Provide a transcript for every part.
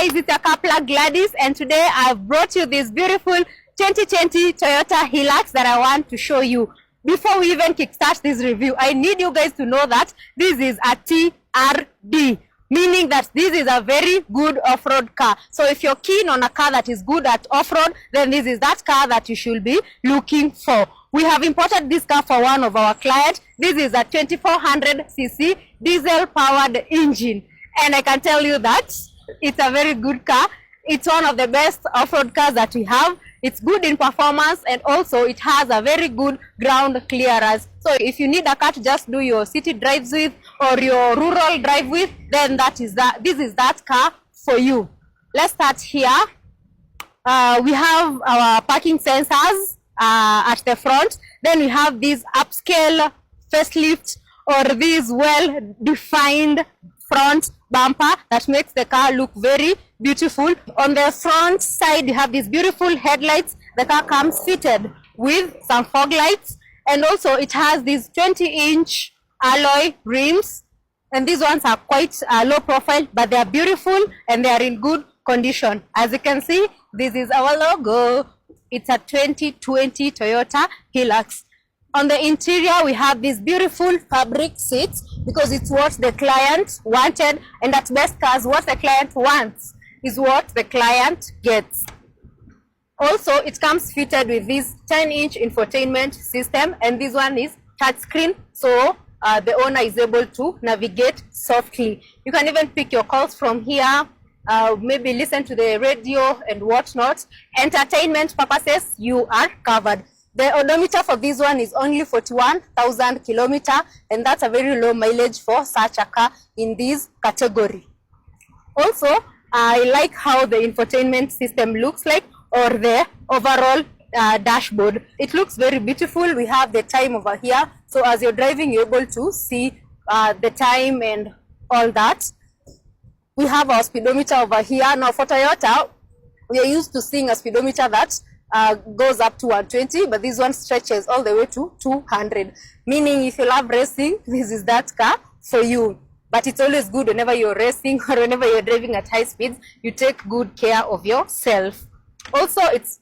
guys, it's your car plug Gladys, and today I've brought you this beautiful 2020 Toyota Hilux that I want to show you. Before we even kickstart this review, I need you guys to know that this is a TRD, meaning that this is a very good off-road car. So if you're keen on a car that is good at off-road, then this is that car that you should be looking for. We have imported this car for one of our clients. This is a 2400cc diesel-powered engine, and I can tell you that it's a very good car. It's one of the best off-road cars that we have. It's good in performance, and also it has a very good ground clearance. So if you need a car to just do your city drives with or your rural drive with, then this is that car for you. Let's start here. We have our parking sensors at the front. Then we have this upscale facelift, or this well-defined front bumper that makes the car look very beautiful. On the front side, you have these beautiful headlights. The car comes fitted with some fog lights, and also it has these 20-inch alloy rims, and these ones are quite low profile, but they are beautiful and they are in good condition. As you can see, this is our logo. It's a 2020 Toyota Hilux. On the interior, we have these beautiful fabric seats because it's what the client wanted, and at best cars, what the client wants is what the client gets. Also, it comes fitted with this 10-inch infotainment system, and this one is touchscreen, so the owner is able to navigate softly. You can even pick your calls from here, maybe listen to the radio and whatnot. Entertainment purposes, you are covered. The odometer for this one is only 41,000 kilometers, and that's a very low mileage for such a car in this category. Also, I like how the infotainment system looks like, or the overall dashboard. It looks very beautiful. We have the time over here, so as you're driving, you're able to see the time and all that. We have our speedometer over here. Now for Toyota, we are used to seeing a speedometer that goes up to 120, but this one stretches all the way to 200, meaning if you love racing, this is that car for you. But it's always good whenever you're racing or whenever you're driving at high speeds, you take good care of yourself. Also, it's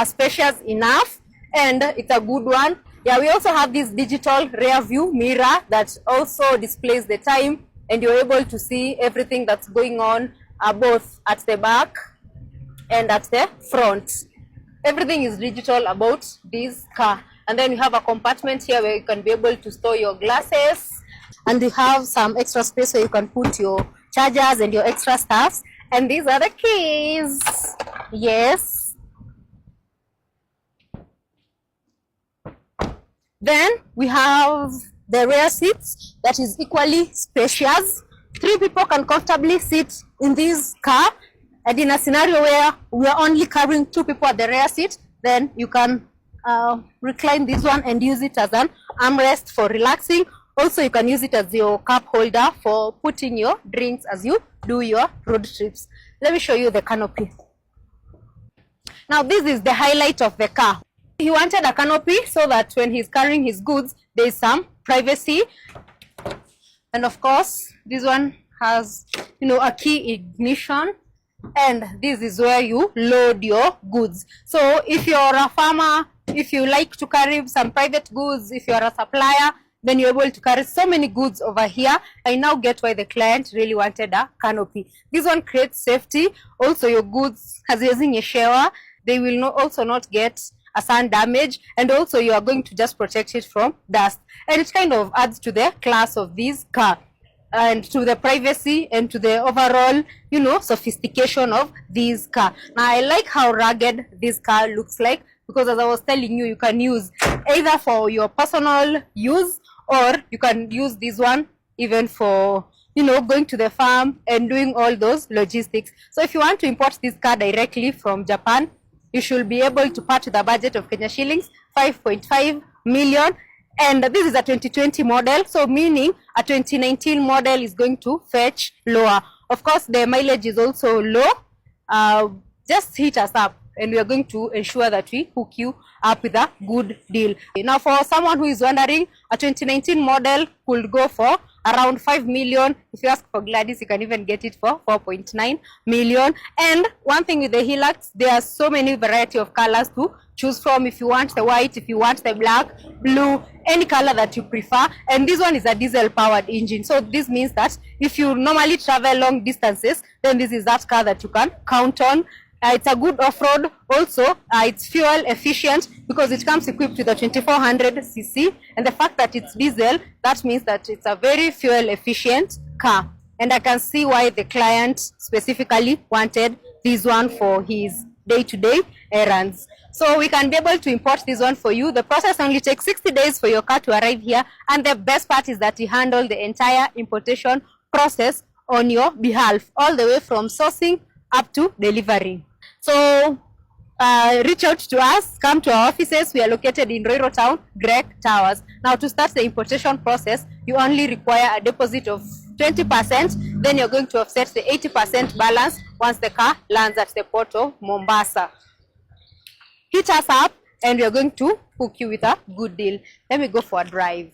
spacious enough, and it's a good one. Yeah, we also have this digital rear view mirror that also displays the time, and you're able to see everything that's going on both at the back and at the front. Everything is digital about this car. And then you have a compartment here where you can be able to store your glasses, and you have some extra space where you can put your chargers and your extra stuff. And these are the keys. Yes. Then we have the rear seats that is equally spacious. 3 people can comfortably sit in this car. And in a scenario where we are only carrying 2 people at the rear seat, then you can recline this one and use it as an armrest for relaxing. Also, you can use it as your cup holder for putting your drinks as you do your road trips. Let me show you the canopy. Now, this is the highlight of the car. He wanted a canopy so that when he's carrying his goods, there is some privacy. And of course, this one has, a key ignition. And this is where you load your goods. So if you're a farmer, if you like to carry some private goods, if you're a supplier, then you're able to carry so many goods over here. I now get why the client really wanted a canopy. This one creates safety. Also, your goods, as you're using a shower, they will also not get a sun damage, and also you are going to just protect it from dust. And it kind of adds to the class of this car, and to the privacy and to the overall, sophistication of this car. Now, I like how rugged this car looks like, because as I was telling you, you can use either for your personal use, or you can use this one even for, going to the farm and doing all those logistics. So if you want to import this car directly from Japan, you should be able to part with a budget of Kenya shillings 5.5 million. And this is a 2020 model, so meaning a 2019 model is going to fetch lower. Of course, the mileage is also low. Just hit us up and we are going to ensure that we hook you up with a good deal. Now, for someone who is wondering, a 2019 model could go for around 5 million. If you ask for Gladys, you can even get it for 4.9 million. And one thing with the Hilux, there are so many variety of colors to choose from. If you want the white, if you want the black, blue, any color that you prefer. And this one is a diesel powered engine, so this means that if you normally travel long distances, then this is that car that you can count on. It's a good off-road. Also, it's fuel efficient because it comes equipped with a 2400cc, and the fact that it's diesel, that means that it's a very fuel efficient car. And I can see why the client specifically wanted this one for his day-to-day errands. So we can be able to import this one for you. The process only takes 60 days for your car to arrive here, and the best part is that we handle the entire importation process on your behalf, all the way from sourcing up to delivery. So reach out to us, come to our offices. We are located in Ruiru town, Greek Towers. Now, to start the importation process, you only require a deposit of 20%. Then you're going to offset the 80% balance once the car lands at the port of Mombasa. Hit us up and we are going to hook you with a good deal. Let me go for a drive.